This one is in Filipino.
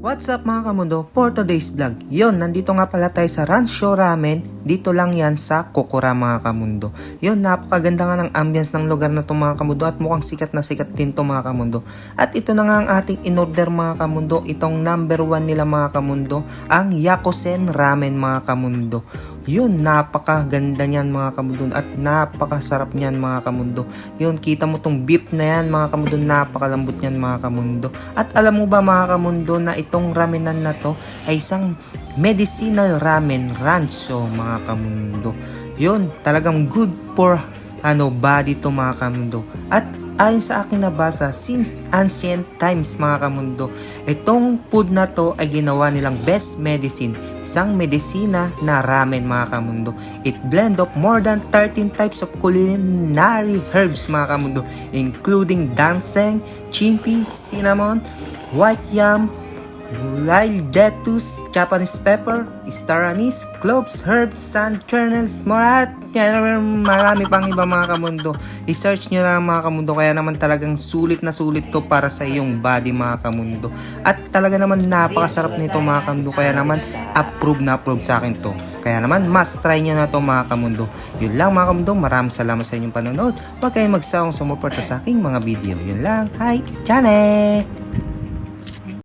What's up mga kamundo? For today's vlog, nandito nga pala tayo sa Rancho Ramen. Dito lang yan sa Kokura mga kamundo. Napakaganda nga ng ambience ng lugar na to mga kamundo at mukhang sikat na sikat din to mga kamundo. At ito na nga ang ating in-order mga kamundo. Itong number 1 nila mga kamundo, ang Yakusen Ramen mga kamundo. Napakaganda niyan mga kamundo at napakasarap niyan mga kamundo. Kita mo tong beef na yan mga kamundo, napakalambot niyan mga kamundo. At alam mo ba mga kamundo na itong ramenan na to ay isang medicinal ramen rancho mga kamundo. Talagang good for body to mga kamundo. At ayon sa akin nabasa, since ancient times mga kamundo, itong food na to ay ginawa nilang best medicine. Isang medisina na ramen mga kamundo. It blend of more than 13 types of culinary herbs mga kamundo, including ginseng, chimpy, cinnamon, white yam, wild lettuce, Japanese pepper, star anise, cloves, herbs, sand kernels, morat, marami pang iba mga kamundo. I-search nyo lang mga kamundo, kaya naman talagang sulit na sulit to para sa iyong body mga kamundo. At talaga naman napakasarap nito mga kamundo, kaya naman approve na approve sa akin to. Kaya naman must try nyo na to mga kamundo. Yun lang mga kamundo, maraming salamat sa inyong panonood. Huwag kayong magsawang sumuporta sa aking mga video. Yun lang, hi, Chane!